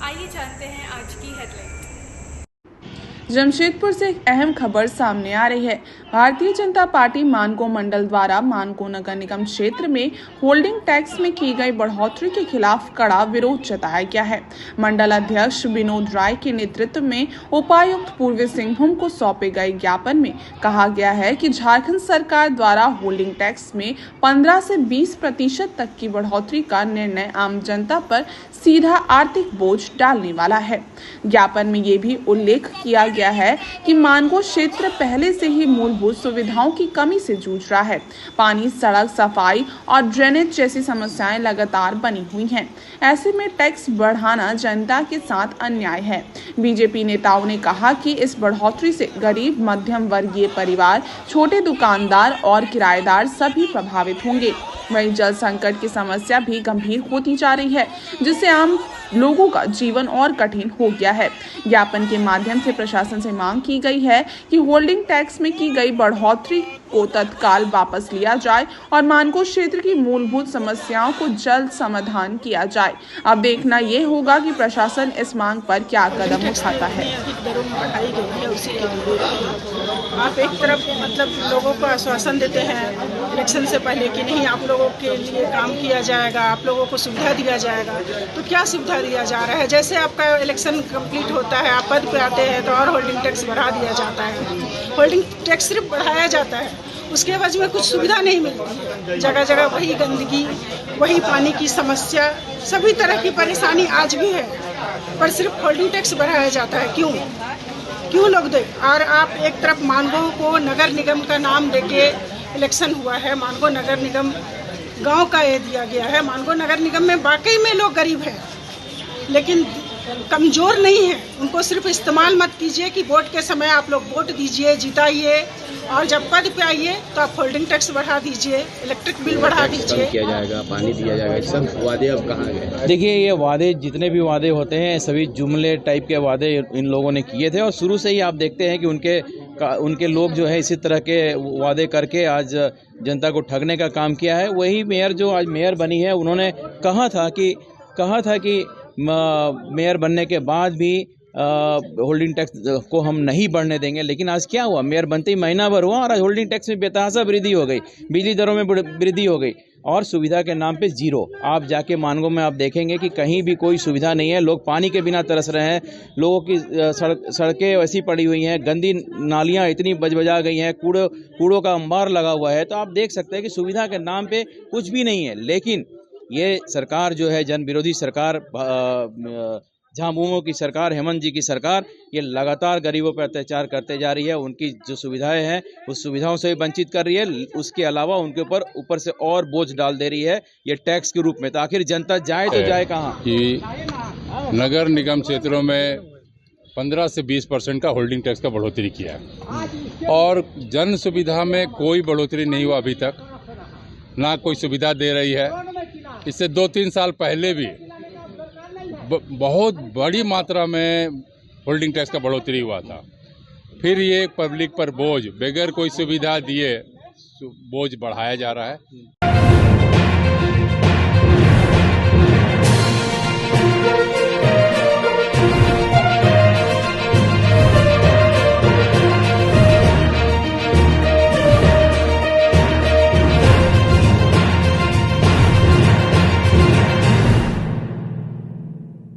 आइए जानते हैं आज की हेडलाइन। जमशेदपुर से एक अहम खबर सामने आ रही है। भारतीय जनता पार्टी मानको मंडल द्वारा मानको नगर निगम क्षेत्र में होल्डिंग टैक्स में की गई बढ़ोतरी के खिलाफ कड़ा विरोध जताया गया है। मंडल अध्यक्ष विनोद राय के नेतृत्व में उपायुक्त पूर्वी सिंहभूम को सौंपे गए ज्ञापन में कहा गया है कि झारखंड सरकार द्वारा होल्डिंग टैक्स में 15 से 20% तक की बढ़ोतरी का निर्णय आम जनता पर सीधा आर्थिक बोझ डालने वाला है। ज्ञापन में ये भी उल्लेख किया गया है कि मानको क्षेत्र पहले से ही मूलभूत सुविधाओं की कमी से जूझ रहा है। पानी, सड़क, सफाई और ड्रेनेज जैसी समस्याएं लगातार बनी हुई हैं। ऐसे में टैक्स बढ़ाना जनता के साथ अन्याय है। बीजेपी नेताओं ने कहा कि इस बढ़ोतरी से गरीब, मध्यम वर्गीय परिवार, छोटे दुकानदार और किराएदार सभी प्रभावित होंगे। वहीं जल संकट की समस्या भी गंभीर होती जा रही है, जिससे आम लोगों का जीवन और कठिन हो गया है। ज्ञापन के माध्यम से प्रशासन से मांग की गई है कि होल्डिंग टैक्स में की गई बढ़ोतरी को तत्काल वापस लिया जाए और मानको क्षेत्र की मूलभूत समस्याओं को जल्द समाधान किया जाए। अब देखना ये होगा कि प्रशासन इस मांग पर क्या कदम उठाता है। आप एक तरफ लोगों को आश्वासन देते हैं इलेक्शन से पहले कि नहीं, आप लोगों के लिए काम किया जाएगा, आप लोगों को सुविधा दिया जाएगा। तो क्या सुविधा दिया जा रहा है? जैसे आपका इलेक्शन कंप्लीट होता है, आप पद पे आते हैं तो और होल्डिंग टैक्स बढ़ा दिया जाता है। होल्डिंग टैक्स सिर्फ बढ़ाया जाता है, उसके एवज में कुछ सुविधा नहीं मिलती है। जगह जगह वही गंदगी, वही पानी की समस्या, सभी तरह की परेशानी आज भी है, पर सिर्फ होल्डिंग टैक्स बढ़ाया जाता है। क्यों लोग दे? और आप एक तरफ मानगो को नगर निगम का नाम देके इलेक्शन हुआ है, मानगो नगर निगम गांव का ये दिया गया है। मानगो नगर निगम में वाकई में लोग गरीब हैं, लेकिन कमजोर नहीं है। उनको सिर्फ इस्तेमाल मत कीजिए कि वोट के समय आप लोग वोट दीजिए, जिताइए, और जब पद पे आइए तो आप होल्डिंग टैक्स बढ़ा दीजिए, इलेक्ट्रिक बिल बढ़ा दीजिए, किया जाएगा, पानी दिया जाएगा। सब वादे अब कहाँ गए? देखिए, ये वादे जितने भी वादे होते हैं सभी जुमले टाइप के वादे इन लोगों ने किए थे, और शुरू से ही आप देखते हैं कि उनके लोग जो है इसी तरह के वादे करके आज जनता को ठगने का काम किया है। वही मेयर जो आज मेयर बनी है, उन्होंने कहा था कि मेयर बनने के बाद भी होल्डिंग टैक्स को हम नहीं बढ़ने देंगे, लेकिन आज क्या हुआ? मेयर बनते ही महीना भर हुआ और आज होल्डिंग टैक्स में बेतहाशा वृद्धि हो गई, बिजली दरों में वृद्धि हो गई, और सुविधा के नाम पे जीरो। आप जाके मानगो में आप देखेंगे कि कहीं भी कोई सुविधा नहीं है। लोग पानी के बिना तरस रहे हैं, लोगों की सड़कें ऐसी पड़ी हुई हैं, गंदी नालियां इतनी बजबजा गई हैं, कूड़ों का अंबार लगा हुआ है। तो आप देख सकते हैं कि सुविधा के नाम पे कुछ भी नहीं है। लेकिन ये सरकार जो है जन विरोधी सरकार, झामुमो की सरकार, हेमंत जी की सरकार, ये लगातार गरीबों पर अत्याचार करते जा रही है। उनकी जो सुविधाएं हैं उस सुविधाओं से भी वंचित कर रही है, उसके अलावा उनके ऊपर से और बोझ डाल दे रही है ये टैक्स के रूप में। तो आखिर जनता जाए तो जाए कहाँ? कि नगर निगम क्षेत्रों में 15 से 20% का होल्डिंग टैक्स का बढ़ोतरी किया है, और जन सुविधा में कोई बढ़ोतरी नहीं हुआ अभी तक, ना कोई सुविधा दे रही है। इससे 2-3 साल पहले भी बहुत बड़ी मात्रा में होल्डिंग टैक्स का बढ़ोतरी हुआ था। फिर ये पब्लिक पर बोझ, बगैर कोई सुविधा दिए बोझ बढ़ाया जा रहा है।